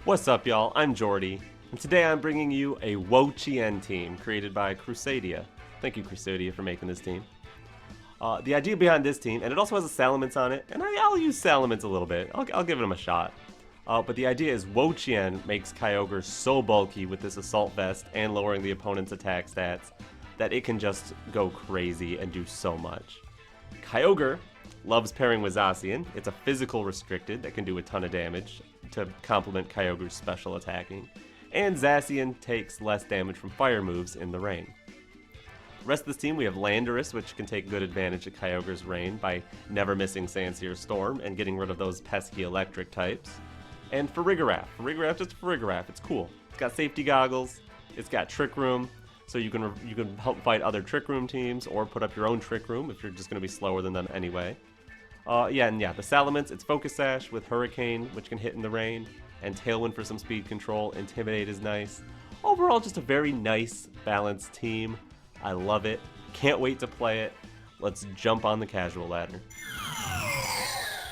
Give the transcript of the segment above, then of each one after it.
What's up, y'all? I'm Jordy, and today I'm bringing you a Wo-Chien team created by Crusadiia. Thank you, Crusadiia, for making this team. The idea behind this team, and it also has a Salamence on it, and I'll use Salamence a little bit. I'll give him a shot. But the idea is Wo-Chien makes Kyogre so bulky with this Assault Vest and lowering the opponent's attack stats that it can just go crazy and do so much. Kyogre loves pairing with Zacian. It's a physical restricted that can do a ton of damage to complement Kyogre's special attacking. And Zacian takes less damage from fire moves in the rain. The rest of this team, we have Landorus, which can take good advantage of Kyogre's rain by never missing Sandsear Storm and getting rid of those pesky electric types. And Farigiraf. Farigiraf, just Farigiraf. It's cool. It's got safety goggles. It's got Trick Room, so you can help fight other Trick Room teams or put up your own Trick Room if you're just going to be slower than them anyway. The Salamence, it's Focus Sash with Hurricane, which can hit in the rain, and Tailwind for some speed control. Intimidate is nice. Overall, just a very nice, balanced team. I love it. Can't wait to play it. Let's jump on the casual ladder.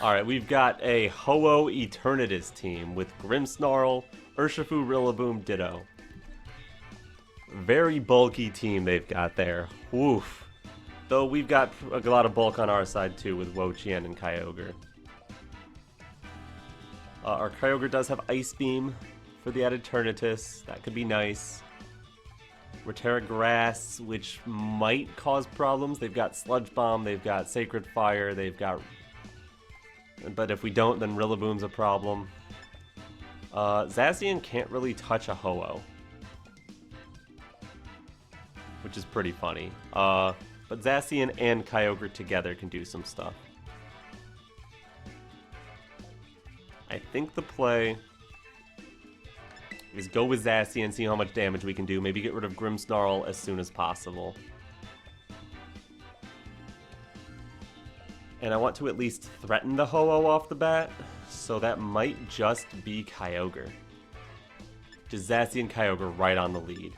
Alright, we've got a Ho-Oh Eternatus team with Grimmsnarl, Urshifu, Rillaboom, Ditto. Very bulky team they've got there. Woof. Though we've got a lot of bulk on our side too with Wo-Chien and Kyogre. Our Kyogre does have Ice Beam for the added Eternatus. That could be nice. Tera Grass, which might cause problems. They've got Sludge Bomb, they've got Sacred Fire, they've got... But if we don't, then Rillaboom's a problem. Zacian can't really touch a Ho-Oh, which is pretty funny. But Zacian and Kyogre together can do some stuff. I think the play is go with Zacian, see how much damage we can do. Maybe get rid of Grimmsnarl as soon as possible. And I want to at least threaten the Ho-Oh off the bat, so that might just be Kyogre. Just Zacian Kyogre right on the lead.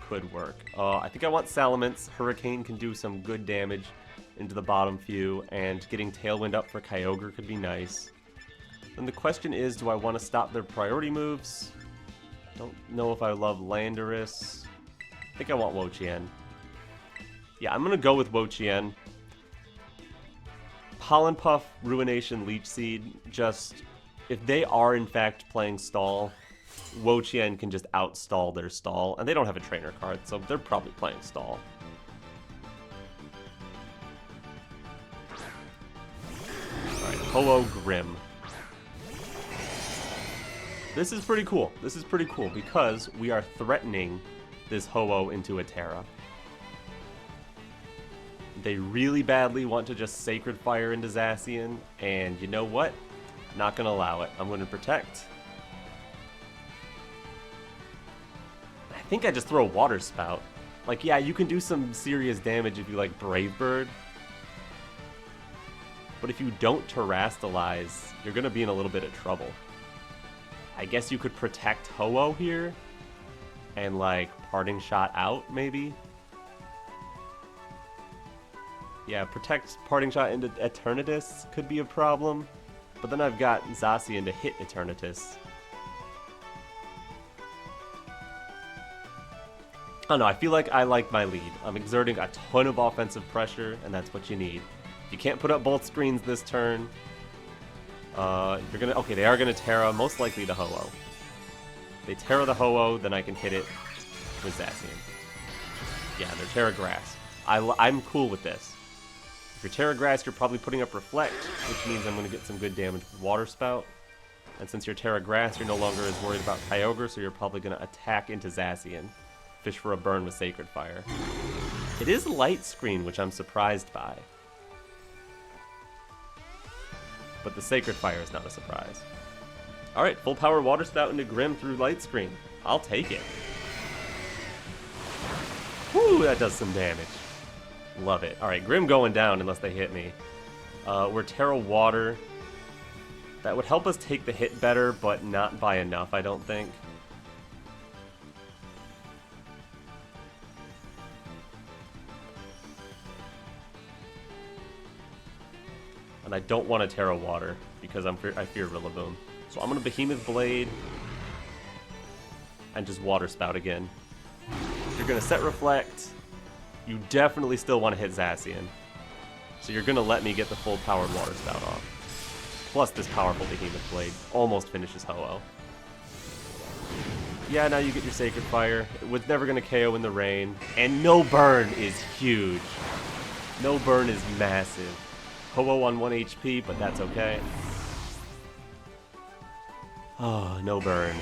Could work. I think I want Salamence. Hurricane can do some good damage into the bottom few, and getting Tailwind up for Kyogre could be nice. Then the question is, do I want to stop their priority moves? Don't know if I love Landorus. I think I want Wo-Chien. Yeah, I'm going to go with Wo-Chien. Pollen Puff, Ruination, Leech Seed, just, if they are in fact playing stall, Wo-Chien can just outstall their stall, and they don't have a trainer card, so they're probably playing stall. Alright, Ho-Oh Grimm. This is pretty cool. This is pretty cool because we are threatening this Ho-Oh into a Tera. They really badly want to just Sacred Fire into Zacian, and you know what? Not gonna allow it. I'm gonna protect. I think I just throw a Water Spout. Like, yeah, you can do some serious damage if you like Brave Bird. But if you don't Terrastalize, you're gonna be in a little bit of trouble. I guess you could protect Ho-Oh here and like Parting Shot out, maybe? Yeah, protect Parting Shot into Eternatus could be a problem, but then I've got Zacian to hit Eternatus. I don't know, I feel like I like my lead. I'm exerting a ton of offensive pressure, and that's what you need. If you can't put up both screens this turn, you're gonna... Okay, they are gonna Tera, most likely the Ho-Oh. They Tera the Ho-Oh, then I can hit it with Zacian. Yeah, they're Tera Grass. I'm cool with this. If you're Tera Grass, you're probably putting up Reflect, which means I'm gonna get some good damage with Water Spout. And since you're Tera Grass, you're no longer as worried about Kyogre, so you're probably gonna attack into Zacian. Fish for a burn with Sacred Fire. It is Light Screen, which I'm surprised by. But the Sacred Fire is not a surprise. Alright, full power Water Spout into Grimm through Light Screen. I'll take it. Whew, that does some damage. Love it. Alright, Grimm going down unless they hit me. We're Tera Water. That would help us take the hit better, but not by enough, I don't think. And I don't want to Tera Water because I fear Rillaboom. So I'm going to Behemoth Blade and just Water Spout again. If you're going to set Reflect, you definitely still want to hit Zacian. So you're going to let me get the full powered Water Spout off. Plus this powerful Behemoth Blade almost finishes Ho-Oh. Yeah, now you get your Sacred Fire. It was never going to KO in the rain. And no burn is huge. No burn is massive. Ho-Oh on 1 HP, but that's okay. Oh, no burn.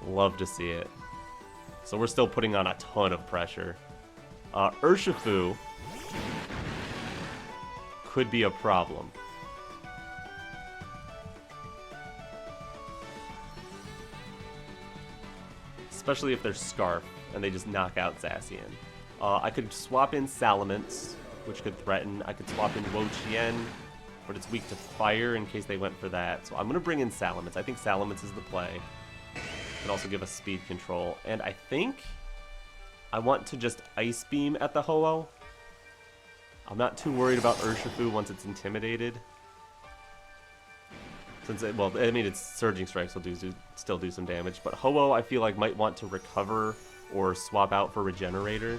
Love to see it. So we're still putting on a ton of pressure. Urshifu could be a problem. Especially if there's Scarf and they just knock out Zacian. I could swap in Salamence, which could threaten. I could swap in Wo-Chien, but it's weak to fire in case they went for that. So I'm going to bring in Salamence. I think Salamence is the play. Can also give us speed control. And I think I want to just Ice Beam at the Ho-Oh. I'm not too worried about Urshifu once it's intimidated. Since it, well, I mean, its Surging Strikes will still do some damage, but Ho-Oh I feel like might want to recover or swap out for Regenerator.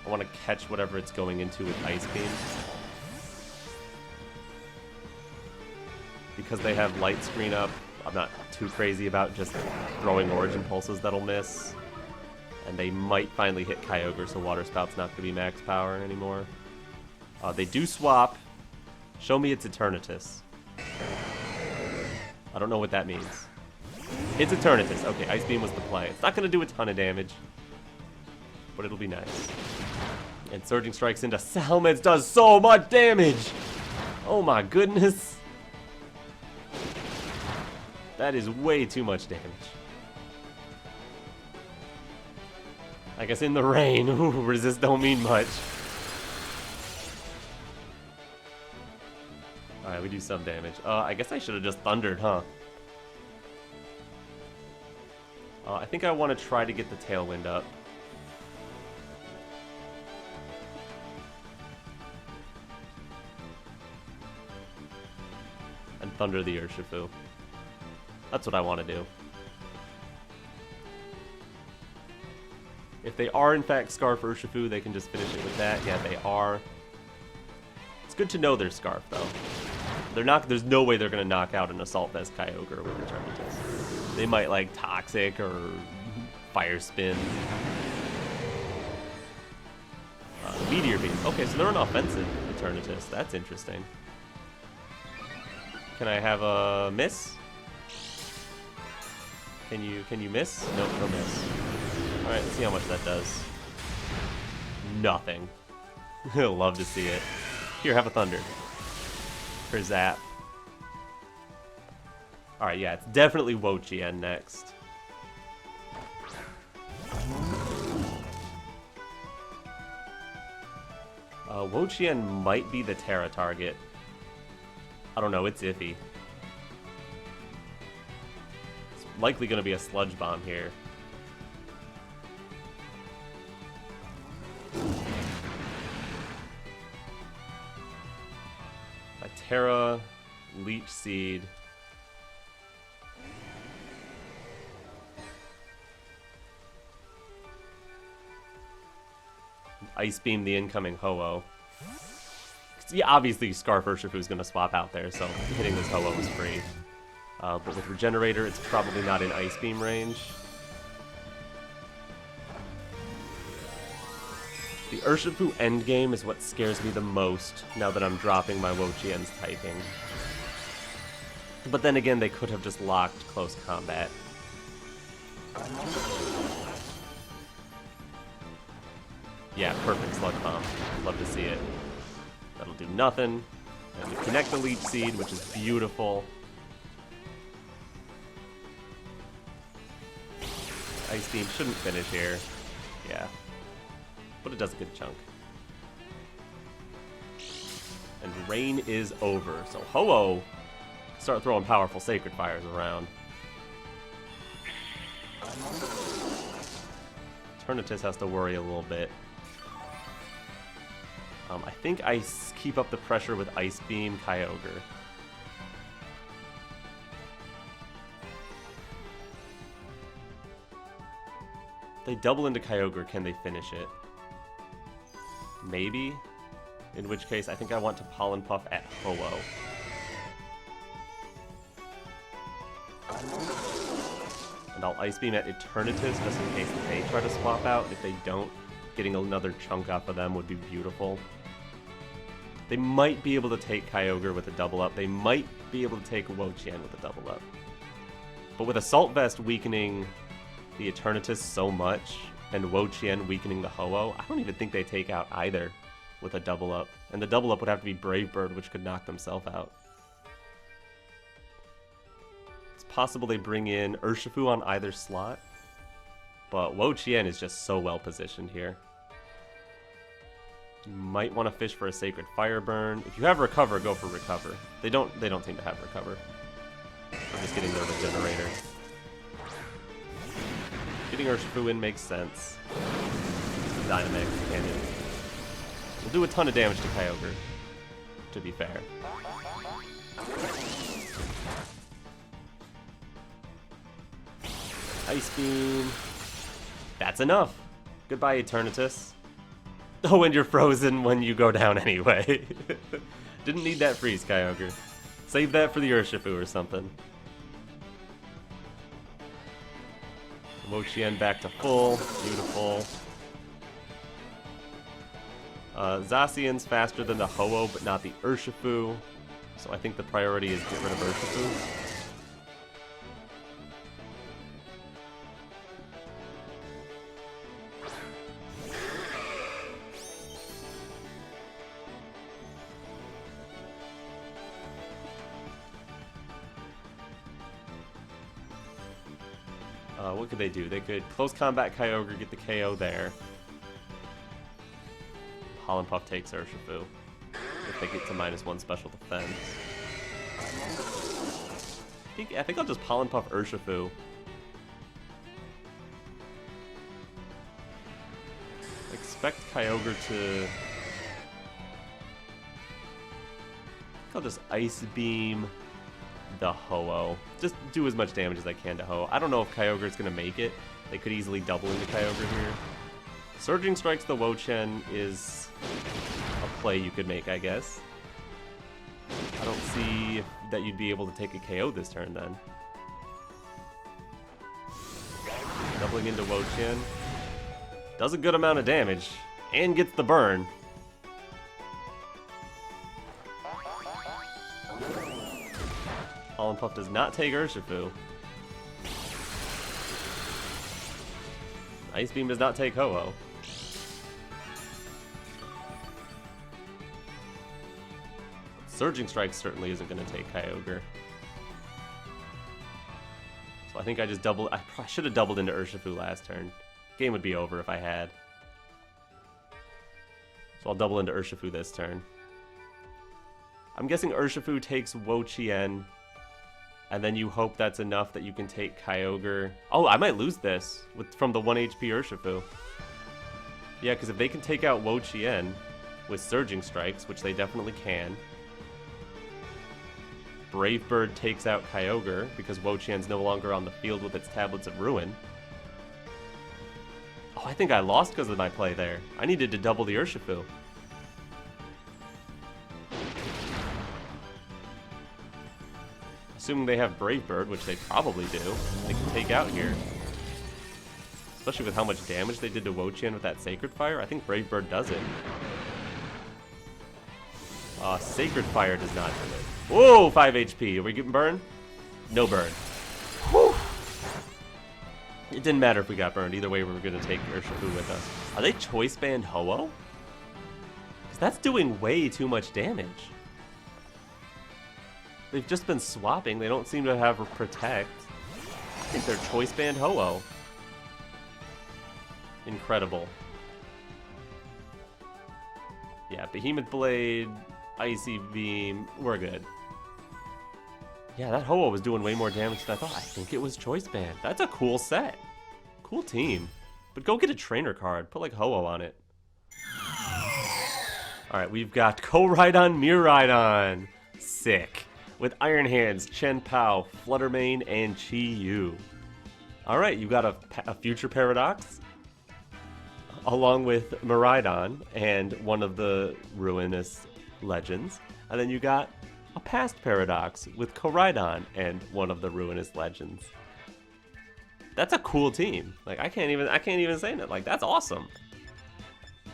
I want to catch whatever it's going into with Ice Beam. Because they have Light Screen up, I'm not too crazy about just throwing Origin Pulses that'll miss. And they might finally hit Kyogre, so Water Spout's not going to be max power anymore. They do swap. Show me it's Eternatus. I don't know what that means. It's Eternatus. Okay, Ice Beam was the play. It's not going to do a ton of damage, but it'll be nice. And Surging Strikes into Salamence does so much damage! Oh my goodness. That is way too much damage. I guess in the rain, ooh, resist don't mean much. Alright, we do some damage. I guess I should have just thundered, huh? I think I want to try to get the Tailwind up. And thunder the Urshifu. That's what I want to do. If they are in fact Scarf Urshifu, they can just finish it with that. Yeah, they are. It's good to know they're Scarf, though. They're not. There's no way they're gonna knock out an Assault Vest Kyogre with Eternatus. They might like Toxic or Fire Spin. Meteor Beam. Okay, so they're an offensive Eternatus. That's interesting. Can I have a miss? Can you miss? Nope, no miss. All right, let's see how much that does. Nothing. Love to see it. Here, have a Thunder. For Zap. Alright, yeah, it's definitely Wo-Chien next. Wo-Chien might be the Tera target. I don't know, it's iffy. It's likely going to be a Sludge Bomb here. Tera, Leech Seed. Ice Beam the incoming Ho-Oh. Yeah, obviously Scarf Urshifu is going to swap out there, so hitting this Ho-Oh is free. But with Regenerator, it's probably not in Ice Beam range. The Urshifu endgame is what scares me the most now that I'm dropping my Wo-Chien's typing. But then again, they could have just locked close combat. Yeah, perfect Sludge Bomb. Love to see it. That'll do nothing. And we connect the Leech Seed, which is beautiful. Ice Beam shouldn't finish here. Yeah. But it does a good chunk. And rain is over. So Ho-Oh start throwing powerful Sacred Fires around. Eternatus has to worry a little bit. I think I keep up the pressure with Ice Beam Kyogre. They double into Kyogre, can they finish it? Maybe. In which case, I think I want to Pollen Puff at Ho-Oh. And I'll Ice Beam at Eternatus just in case they try to swap out. If they don't, getting another chunk off of them would be beautiful. They might be able to take Kyogre with a double up. They might be able to take Wo-Chien with a double up. But with Assault Vest weakening the Eternatus so much, and Wo-Chien weakening the Ho-Oh, I don't even think they take out either with a double up. And the double up would have to be Brave Bird, which could knock themselves out. It's possible they bring in Urshifu on either slot, but Wo-Chien is just so well positioned here. You might want to fish for a Sacred Fire Burn. If you have Recover, go for Recover. They don't seem to have Recover. I'm just getting their Regenerator. Getting Urshifu in makes sense. Dynamax Cannon. We'll do a ton of damage to Kyogre, to be fair. Ice Beam. That's enough. Goodbye, Eternatus. Oh, and you're frozen when you go down anyway. Didn't need that freeze, Kyogre. Save that for the Urshifu or something. Wo-Chien back to full. Beautiful. Zacian's faster than the Ho-Oh, but not the Urshifu. So I think the priority is get rid of Urshifu. What could they do? They could close combat Kyogre, get the KO there. Pollen Puff takes Urshifu if they get to -1 special defense. I think I'll just Pollen Puff Urshifu. Expect Kyogre to... I'll just Ice Beam the Ho-Oh. Just do as much damage as I can to Ho-Oh. I don't know if Kyogre is going to make it. They could easily double into Kyogre here. Surging Strikes the Wo-Chien is a play you could make, I guess. I don't see that you'd be able to take a KO this turn then. Doubling into Wo-Chien. Does a good amount of damage and gets the burn. Pollen Puff does not take Urshifu. Ice Beam does not take Ho-Oh. Surging Strike certainly isn't going to take Kyogre. So I think I just doubled. I probably should have doubled into Urshifu last turn. Game would be over if I had. So I'll double into Urshifu this turn. I'm guessing Urshifu takes Wo-Chien, and then you hope that's enough that you can take Kyogre. Oh, I might lose this from the 1 HP Urshifu. Yeah, because if they can take out Wo-Chien with Surging Strikes, which they definitely can, Brave Bird takes out Kyogre because Wo-Chien's no longer on the field with its Tablets of Ruin. Oh, I think I lost because of my play there. I needed to double the Urshifu. Assuming they have Brave Bird, which they probably do, they can take out here. Especially with how much damage they did to Wo-Chien with that Sacred Fire, I think Brave Bird does it. Sacred Fire does not do it. Whoa, 5 HP. Are we getting burned? No burn. Whew. It didn't matter if we got burned. Either way, we were going to take Urshifu with us. Are they Choice Band Ho-Oh? Because that's doing way too much damage. They've just been swapping. They don't seem to have a Protect. I think they're Choice Band Ho-Oh. Incredible. Yeah, Behemoth Blade, Icy Beam, we're good. Yeah, that Ho-Oh was doing way more damage than I thought. I think it was Choice Band. That's a cool set. Cool team. But go get a trainer card. Put like Ho-Oh on it. Alright, we've got Koraidon, Miraidon. Sick. With Iron Hands, Chen Pao, Fluttermane, and Chi-Yu. Alright, you got a Future Paradox. along with Miraidon and one of the Ruinous Legends. And then you got a past Paradox with Koraidon and one of the Ruinous Legends. That's a cool team. Like I can't even say that. Like that's awesome.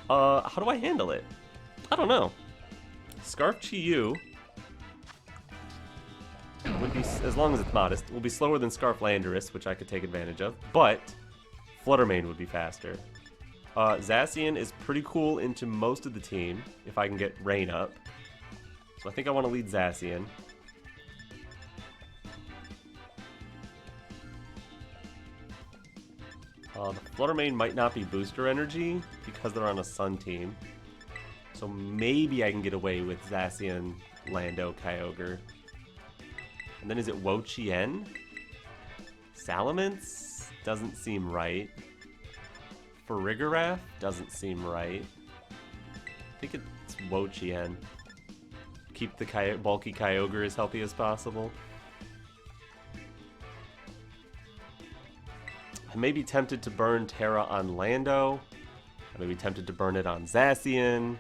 How do I handle it? I don't know. Scarf Chi-Yu would be, as long as it's modest, will be slower than Scarf Landorus, which I could take advantage of, but Fluttermane would be faster. Zacian is pretty cool into most of the team, if I can get Rain up. So I think I want to lead Zacian. The Fluttermane might not be booster energy because they're on a Sun team. So maybe I can get away with Zacian, Lando, Kyogre. And then is it Wo-Chien? Salamence? Doesn't seem right. Farigiraf? Doesn't seem right. I think it's Wo-Chien. Keep the bulky Kyogre as healthy as possible. I may be tempted to burn Tera on Lando. I may be tempted to burn it on Zacian.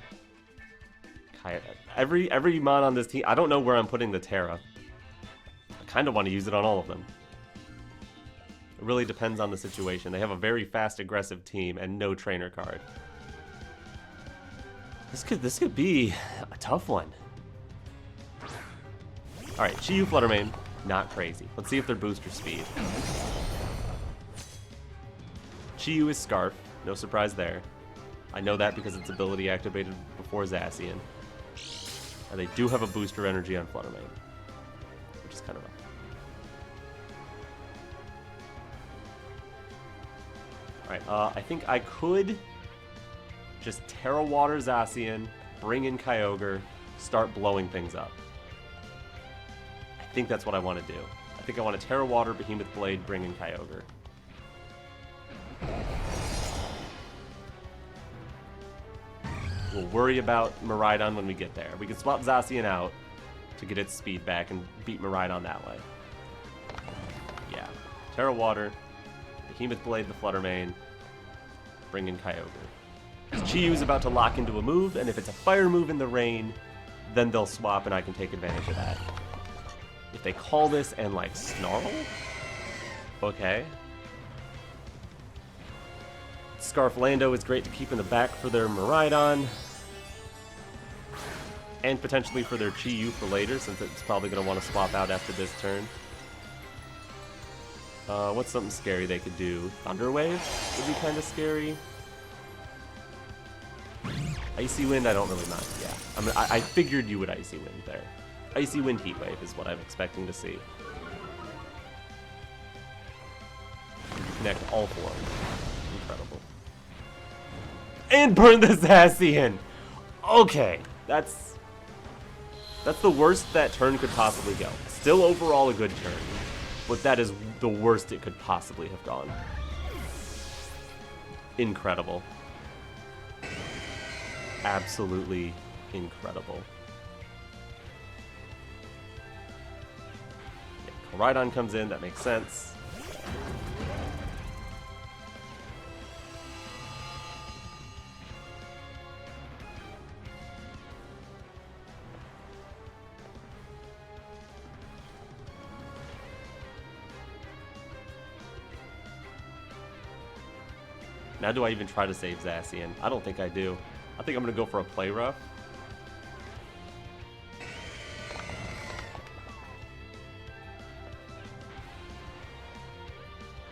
Every mon on this team, I don't know where I'm putting the Tera. I kind of want to use it on all of them. It really depends on the situation. They have a very fast, aggressive team and no trainer card. This could be a tough one. All right, Chi-Yu, Fluttermane, not crazy. Let's see if they're booster speed. Chi-Yu is Scarf, no surprise there. I know that because its ability activated before Zacian. And they do have a booster energy on Fluttermane, which is kind of rough. Alright, I think I could just Tera Water Zacian, bring in Kyogre, start blowing things up. I think that's what I want to do. I think I want to Tera Water, Behemoth Blade, bring in Kyogre. We'll worry about Miraidon when we get there. We can swap Zacian out to get its speed back and beat Miraidon that way. Yeah. Tera Water, Behemoth Blade the Fluttermane, bring in Kyogre. Chi-Yu is about to lock into a move, and if it's a fire move in the rain, then they'll swap and I can take advantage of that. If they call this and like Snarl, okay. Scarf Lando is great to keep in the back for their Miraidon. And potentially for their Chi-Yu for later, since it's probably going to want to swap out after this turn. What's something scary they could do? Thunder Wave would be kind of scary. Icy Wind, I don't really mind. Yeah, I figured you would Icy Wind there. Icy Wind, Heat Wave is what I'm expecting to see. You connect all four. Incredible. And burn the Zacian! Okay, that's the worst that turn could possibly go. Still overall a good turn, but that is the worst it could possibly have gone. Incredible. Absolutely incredible. Yeah, Koraidon comes in, that makes sense. Now do I even try to save Zacian? I don't think I do. I think I'm going to go for a Play Rough.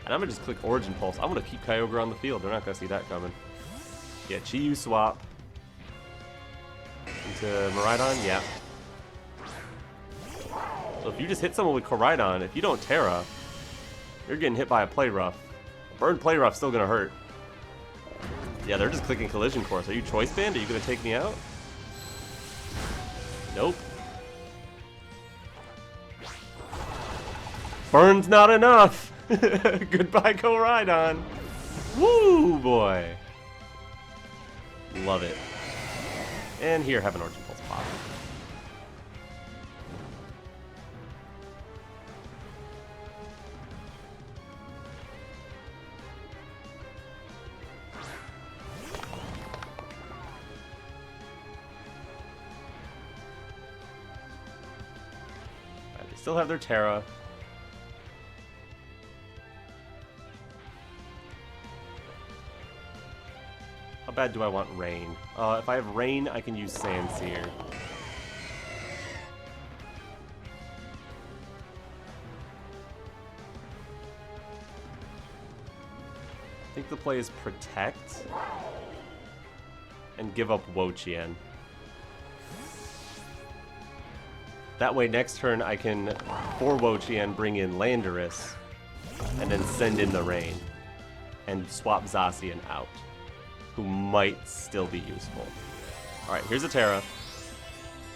And I'm going to just click Origin Pulse. I'm going to keep Kyogre on the field. They're not going to see that coming. Yeah, Chi-Yu swap. Into Miraidon, yeah. So if you just hit someone with Koraidon, if you don't Tera, you're getting hit by a Play Rough. Burned Play Rough's still going to hurt. Yeah, they're just clicking Collision Course. Are you Choice Band? Are you going to take me out? Nope. Burn's not enough! Goodbye, Koraidon! Woo, boy! Love it. And here, have an Origin Pulse pop. still have their Tera. How bad do I want Rain? If I have Rain, I can use Sandsear. I think the play is Protect and give up Wo-Chien. That way next turn I can, for Wo-Chien, bring in Landorus and then send in the Rain and swap Zacian out, who might still be useful. Alright, here's a Tera.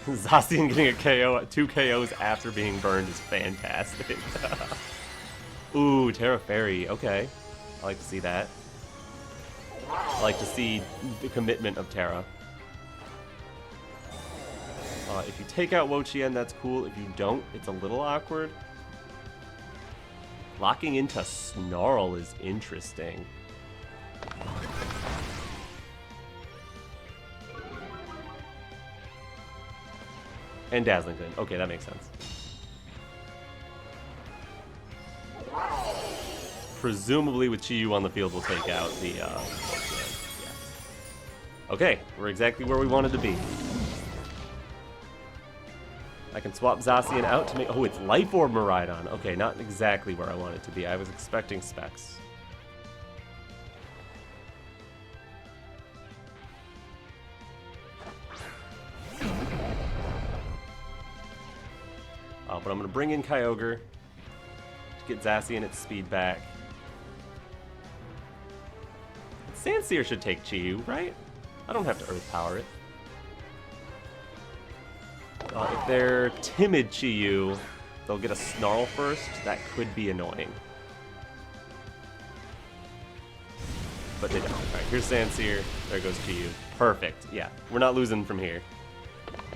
Zacian getting a KO, 2 KOs after being burned is fantastic. Ooh, Tera Fairy, okay. I like to see that. I like to see the commitment of Tera. If you take out Wo-Chien, that's cool. If you don't, it's a little awkward. Locking into Snarl is interesting. And Dazzlington. Okay, that makes sense. Presumably with Chi-Yu on the field, we'll take out the yeah. Okay, we're exactly where we wanted to be. I can swap Zacian out to make... Oh, it's Life Orb Miraidon. Okay, not exactly where I want it to be. I was expecting Specs. But I'm going to bring in Kyogre to get Zacian its speed back. Sandsear should take Chi-Yu, right? I don't have to Earth Power it. If they're Timid Chi-Yu, they'll get a Snarl first. That could be annoying. But they don't. Alright, here's Sandsear. There goes Chi-Yu. Perfect. Yeah, we're not losing from here.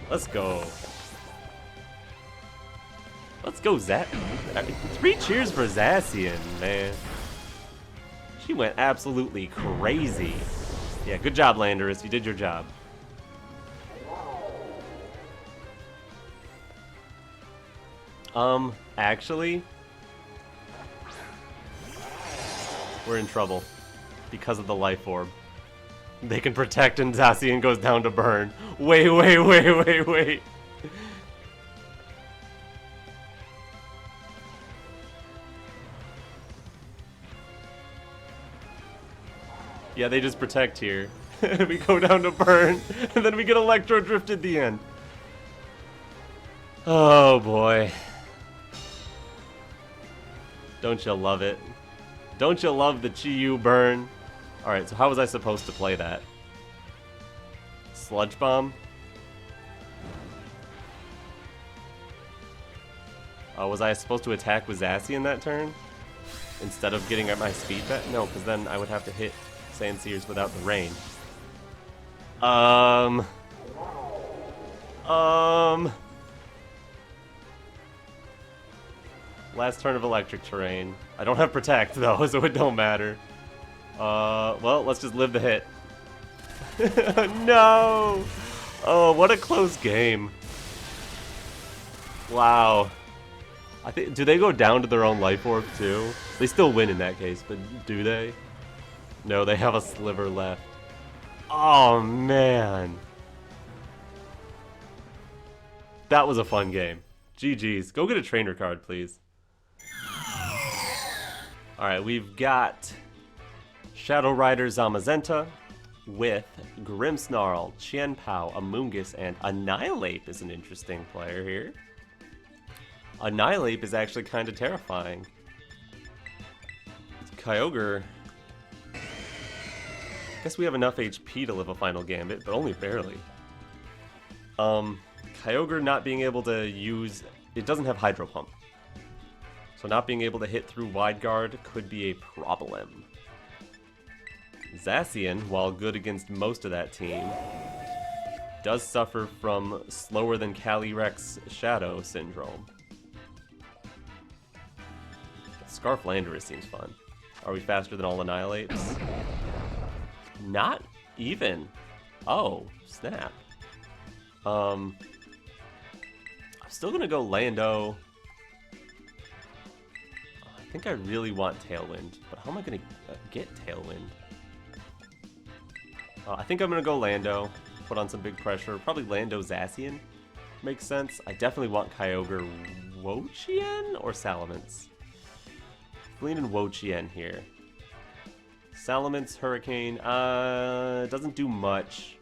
Let's go. Let's go, Zat. 3 cheers for Zacian, man. She went absolutely crazy. Yeah, good job, Landorus. You did your job. Actually, we're in trouble because of the Life Orb. They can protect and Zacian goes down to burn. Wait. Yeah, they just protect here. We go down to burn, and then we get Electro Drift at the end. Oh boy. Don't you love it? Don't you love the Chi-Yu burn? Alright, so how was I supposed to play that? Sludge Bomb? Was I supposed to attack with Zacian that turn? Instead of getting at my speed back? No, because then I would have to hit Sandsears without the rain. Last turn of electric terrain. I don't have Protect though, so it don't matter. Well, let's just live the hit. No! Oh, what a close game. Wow. I think, do they go down to their own Life Orb too? They still win in that case, but do they? No, they have a sliver left. Oh, man. That was a fun game. GG's. Go get a trainer card, please. Alright, we've got Shadow Rider Zamazenta with Grimmsnarl, Qianpao, Amoonguss, and Annihilate is an interesting player here. Annihilate is actually kind of terrifying. Kyogre... I guess we have enough HP to live a final gambit, but only barely. Kyogre not being able to use... It doesn't have Hydro Pump. So not being able to hit through Wide Guard could be a problem. Zacian, while good against most of that team, does suffer from slower than Calyrex Shadow syndrome. Scarf Landorus seems fun. Are we faster than all Annihilates? Not even. Oh, snap. I'm still gonna go Lando. think I really want Tailwind, but how am I going to get Tailwind? I think I'm going to go Lando, put on some big pressure. Probably Lando Zacian makes sense. I definitely want Kyogre Wo-Chien or Salamence. Leaning Wo-Chien here. Salamence, Hurricane, doesn't do much.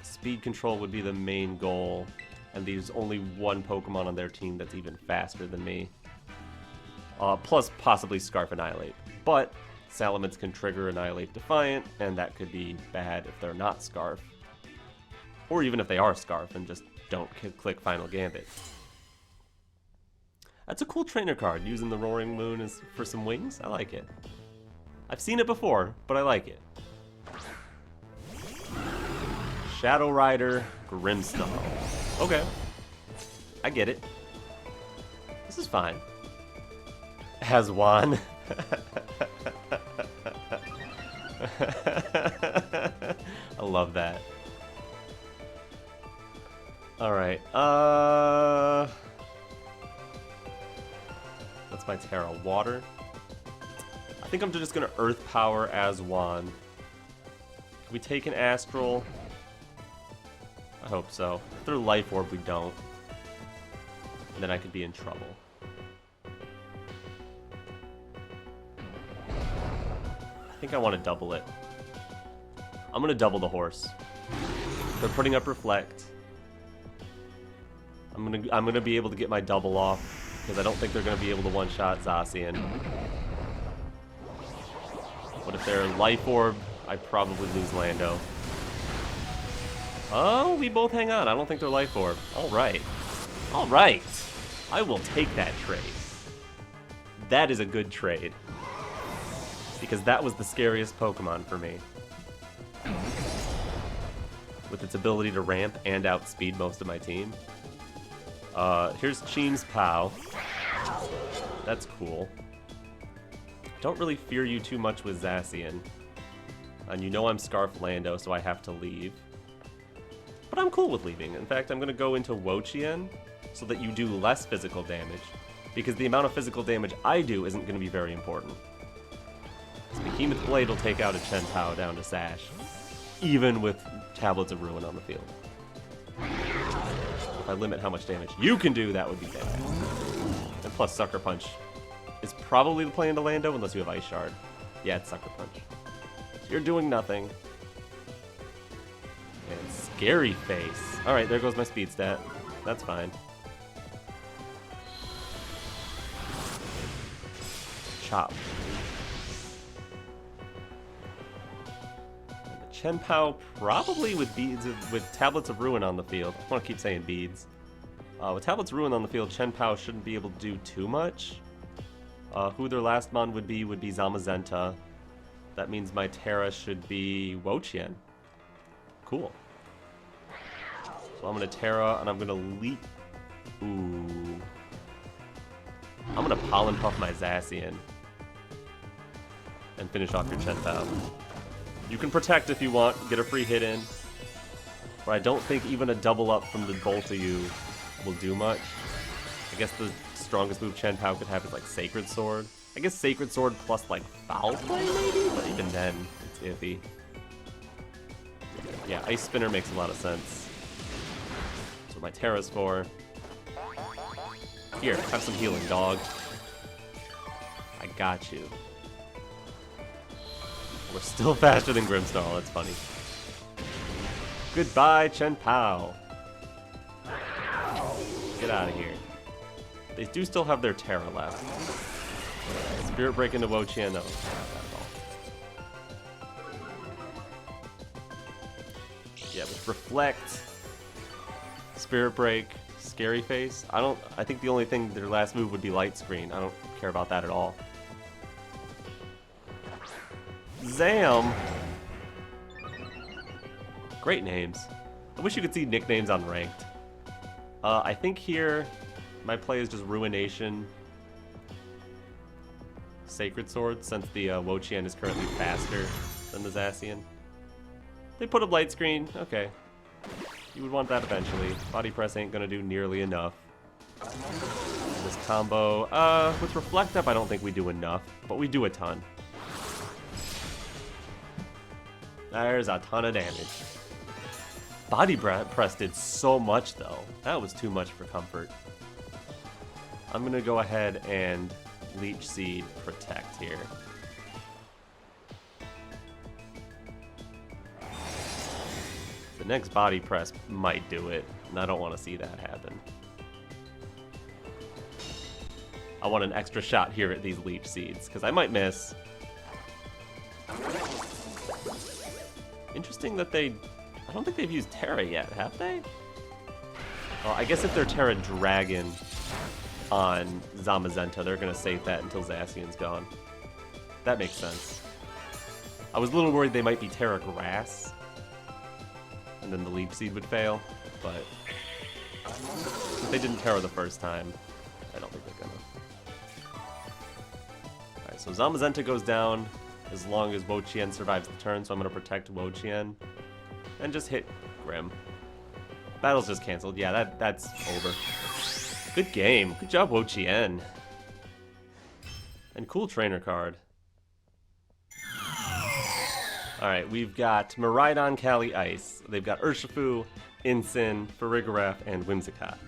Speed control would be the main goal, and there's only one Pokemon on their team that's even faster than me. Plus possibly Scarf Annihilate. But Salamence can trigger Annihilate Defiant, and that could be bad if they're not Scarf. Or even if they are Scarf and just don't click Final Gambit. That's a cool trainer card, using the Roaring Moon as for some wings. I like it. I've seen it before, but I like it. Shadow Rider, Grimmsnarl. Okay. I get it. This is fine. Has Juan. I love that. Alright, that's my Tera. Water. I think I'm just gonna Earth Power as Juan. Can we take an Astral? I hope so. If they're Life Orb, we don't. And then I could be in trouble. I think I want to double it. I'm gonna double the horse. They're putting up Reflect. I'm gonna be able to get my double off because I don't think they're gonna be able to one-shot Zacian. But if they're Life Orb, I probably lose Lando. Oh, we both hang on. I don't think they're Life Orb. Alright. Alright. I will take that trade. That is a good trade. Because that was the scariest Pokemon for me. With its ability to ramp and outspeed most of my team. Here's Cheen's Pow. That's cool. Don't really fear you too much with Zacian. And you know I'm Scarf Lando, so I have to leave. But I'm cool with leaving. In fact, I'm going to go into Wo-Chien so that you do less physical damage. Because the amount of physical damage I do isn't going to be very important. This Behemoth Blade will take out a Chen Pao down to Sash. Even with Tablets of Ruin on the field. If I limit how much damage you can do, that would be bad. And plus, Sucker Punch is probably the play into Lando unless you have Ice Shard. Yeah, it's Sucker Punch. So you're doing nothing. And Scary Face. Alright, there goes my speed stat. That's fine. Chop. Chen Pao probably with beads with Tablets of Ruin on the field. I want to keep saying beads. With Tablets of Ruin on the field, Chen Pao shouldn't be able to do too much. Who their last mon would be Zamazenta. That means my Tera should be Wo-Chien. Cool. So I'm gonna Tera and I'm gonna leap. Ooh. I'm gonna Pollen Puff my Zacian. And finish off your Chen Pao. You can protect if you want, get a free hit in. But I don't think even a double up from the both of you will do much. I guess the strongest move Chen Pao could have is like Sacred Sword. I guess Sacred Sword plus like Foul Play maybe? But even then, it's iffy. Yeah, Ice Spinner makes a lot of sense. That's what my Tera's for. Here, have some healing, dog. I got you. We're still faster than Grimmsnarl, that's funny. Goodbye, Chen Pao. Get out of here. They do still have their Tera left. Spirit Break into Wo-Chien, no, not that at all. Yeah, with Reflect, Spirit Break, Scary Face. I think the only thing their last move would be Light Screen. I don't care about that at all. Zam! Great names. I wish you could see nicknames on Ranked. I think here, my play is just Ruination, Sacred Sword, since the Wo-Chien is currently faster than the Zacian. They put up Light Screen, okay. You would want that eventually. Body Press ain't gonna do nearly enough. The this combo. With Reflect Up, I don't think we do enough, but we do a ton. There's a ton of damage. Body Press did so much, though. That was too much for comfort. I'm going to go ahead and Leech Seed Protect here. The next Body Press might do it, and I don't want to see that happen. I want an extra shot here at these Leech Seeds, because I might miss. Interesting that I don't think they've used Tera yet, have they? Well, I guess if they're Tera Dragon on Zamazenta, they're going to save that until Zacian's gone. That makes sense. I was a little worried they might be Tera Grass, and then the Leech Seed would fail, but if they didn't Tera the first time, I don't think they're going to. Alright, so Zamazenta goes down as long as Wo-Chien survives the turn, so I'm going to protect Wo-Chien and just hit Grim. Battle's just canceled. Yeah, that's over. Good game. Good job, Wo-Chien. And cool trainer card. Alright, we've got Miraidon, Cali Ice. They've got Urshifu, Incin, Farigiraf, and Whimsicott.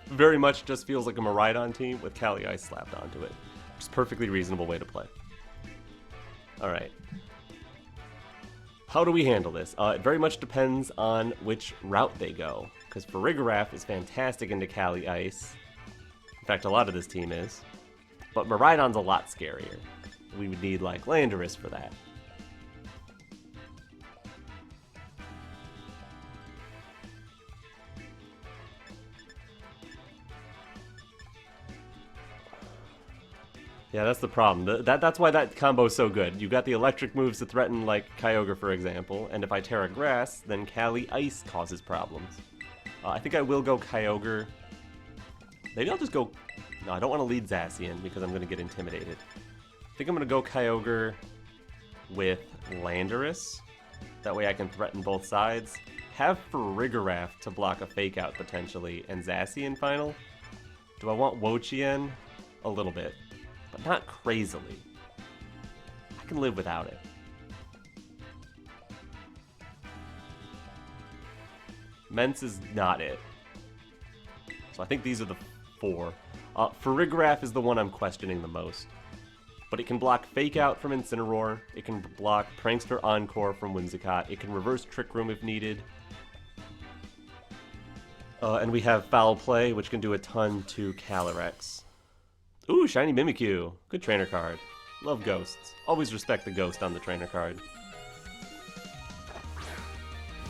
Very much just feels like a Miraidon team with Cali Ice slapped onto it. Just perfectly reasonable way to play. Alright. How do we handle this? It very much depends on which route they go. Because Farigiraf is fantastic into Cali Ice. In fact, a lot of this team is. But Miraidon's a lot scarier. We would need, like, Landorus for that. Yeah, that's the problem. That's why that combo is so good. You got the electric moves to threaten, like Kyogre, for example, and if I Tera Grass, then Cali Ice causes problems. I think I will go Kyogre. Maybe I'll just go... No, I don't want to lead Zacian because I'm going to get intimidated. I think I'm going to go Kyogre with Landorus. That way I can threaten both sides. Have Farigiraf to block a Fake Out, potentially, and Zacian final. Do I want Wo-Chien? A little bit. But not crazily. I can live without it. Mence is not it. So I think these are the four. Farigiraf is the one I'm questioning the most. But it can block Fake Out from Incineroar. It can block Prankster Encore from Whimsicott. It can reverse Trick Room if needed. And we have Foul Play, which can do a ton to Calyrex. Ooh, Shiny Mimikyu. Good trainer card. Love ghosts. Always respect the ghost on the trainer card.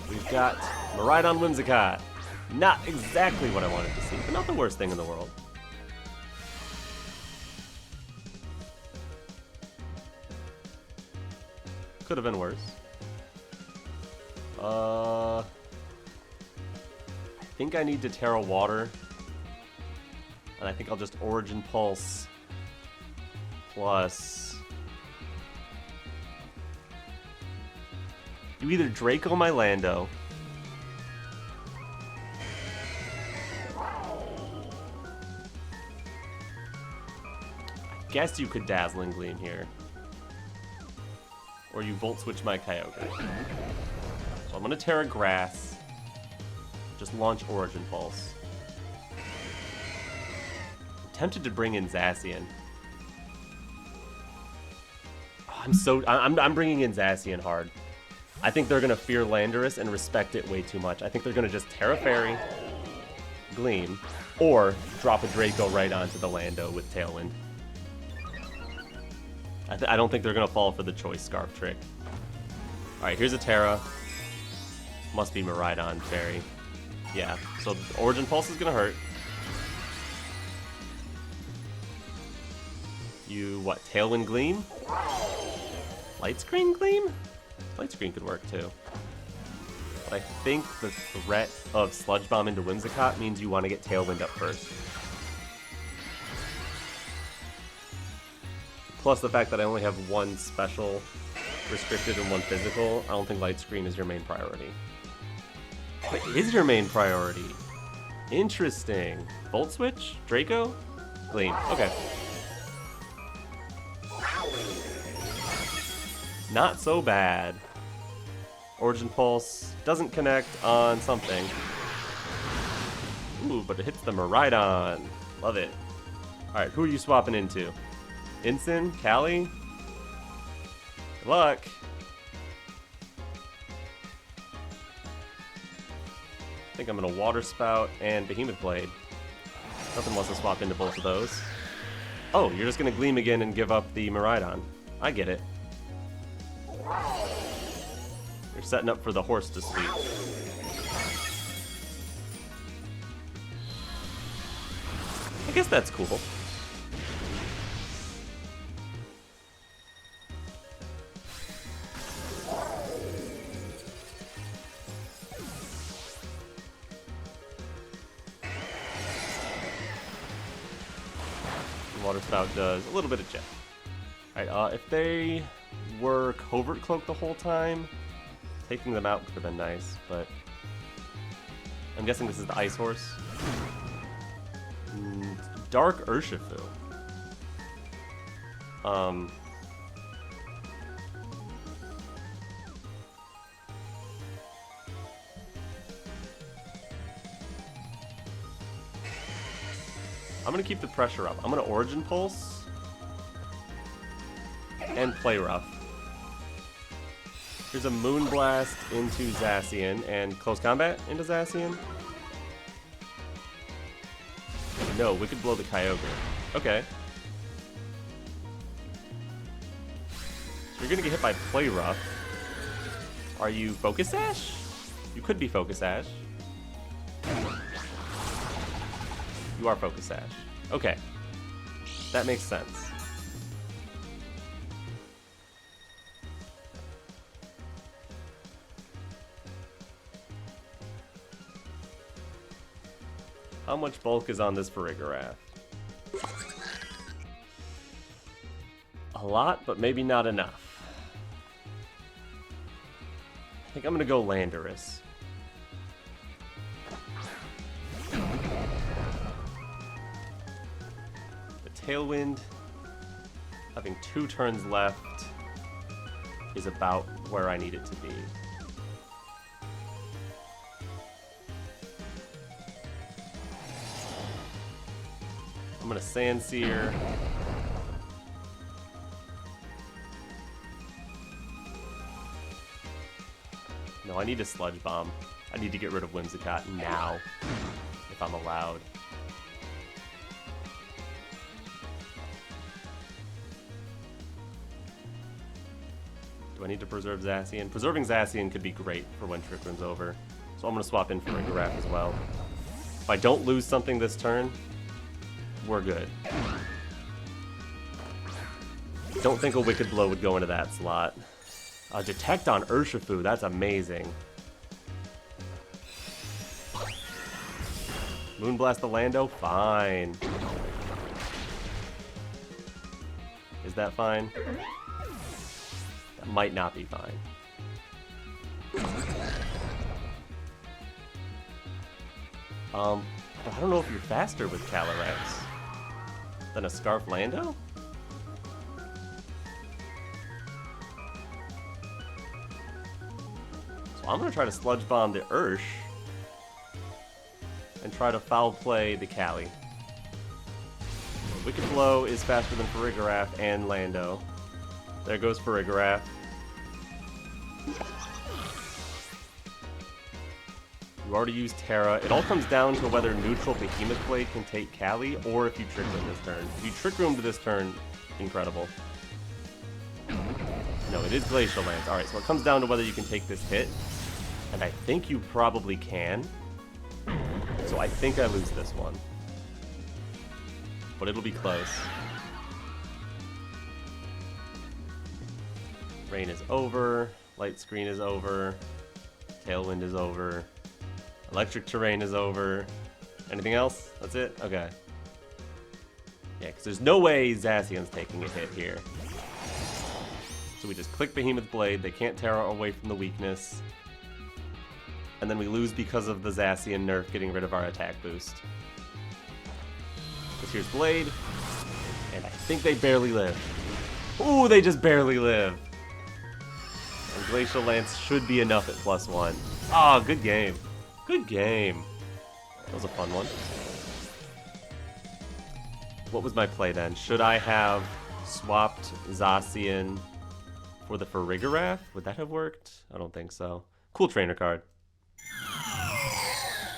We've got Miraidon Whimsicott. Not exactly what I wanted to see, but not the worst thing in the world. Could have been worse. I think I need to Tera Water. And I think I'll just Origin Pulse plus... You either Draco my Lando, I guess you could Dazzling Gleam here, or you Volt Switch my Kyogre. So I'm gonna Tera Grass, just launch Origin Pulse. Tempted to bring in Zacian. Oh, I'm bringing in Zacian hard. I think they're gonna fear Landorus and respect it way too much. I think they're gonna just Tera Fairy, Gleam, or drop a Draco right onto the Lando with Tailwind. I don't think they're gonna fall for the Choice Scarf trick. All right, here's a Tera. Must be Miraidon Fairy. Yeah. So the Origin Pulse is gonna hurt. You, what, Tailwind Gleam? Light Screen Gleam? Light Screen could work too. But I think the threat of Sludge Bomb into Whimsicott means you want to get Tailwind up first. Plus the fact that I only have one special restricted and one physical, I don't think Light Screen is your main priority. What is your main priority? Interesting. Volt Switch? Draco? Gleam. Okay. Not so bad. Origin Pulse doesn't connect on something. Ooh, but it hits the Miraidon. Love it. Alright, who are you swapping into? Ensign? Callie? Good luck. I think I'm gonna Water Spout and Behemoth Blade. Nothing wants to swap into both of those. Oh, you're just gonna Gleam again and give up the Miraidon. I get it. You're setting up for the horse to sweep. I guess that's cool. Water Spout does a little bit of jet. Alright, if they were Covert Cloak the whole time, taking them out could have been nice, but I'm guessing this is the Ice Horse. Dark Urshifu. I'm gonna keep the pressure up. I'm gonna Origin Pulse and Play Rough. Here's a Moonblast into Zacian and Close Combat into Zacian. No, we could blow the Kyogre. Okay. So you're gonna get hit by Play Rough. Are you Focus Sash? You could be Focus Sash. You are Focus Sash. Okay. That makes sense. How much bulk is on this Farigiraf? A lot, but maybe not enough. I think I'm gonna go Landorus. The Tailwind, having 2 turns left, is about where I need it to be. I'm gonna Sandsear. No, I need a Sludge Bomb. I need to get rid of Whimsicott now, if I'm allowed. Do I need to preserve Zacian? Preserving Zacian could be great for when Trick Room's over. So I'm gonna swap in for Farigiraf as well. If I don't lose something this turn, we're good. Don't think a Wicked Blow would go into that slot. Detect on Urshifu, that's amazing. Moonblast the Lando, fine. Is that fine? That might not be fine. I don't know if you're faster with Calyrex than a Scarf Lando? So I'm going to try to Sludge Bomb the Ursh and try to foul play the Cali. Wicked Blow is faster than Farigiraf and Lando. There goes Farigiraf. You already used Tera. It all comes down to whether neutral Behemoth Blade can take Cali, or if you Trick Room this turn. If you Trick Room to this turn, incredible. No, it is Glacial Lance. Alright, so it comes down to whether you can take this hit. And I think you probably can. So I think I lose this one. But it'll be close. Rain is over. Light Screen is over. Tailwind is over. Electric Terrain is over. Anything else? That's it? Okay. Yeah, because there's no way Zacian's taking a hit here. So we just click Behemoth Blade. They can't Tera away from the weakness. And then we lose because of the Zacian nerf getting rid of our attack boost. Because here's Blade. And I think they barely live. Ooh, they just barely live. And Glacial Lance should be enough at +1. Oh, good game. Good game. That was a fun one. What was my play then? Should I have swapped Zacian for the Farigiraf? Would that have worked? I don't think so. Cool trainer card.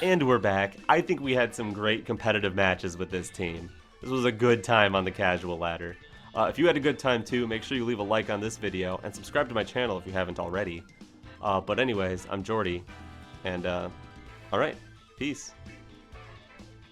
And we're back. I think we had some great competitive matches with this team. This was a good time on the casual ladder. If you had a good time too, make sure you leave a like on this video and subscribe to my channel if you haven't already. But anyways, I'm Jordy, and alright, peace.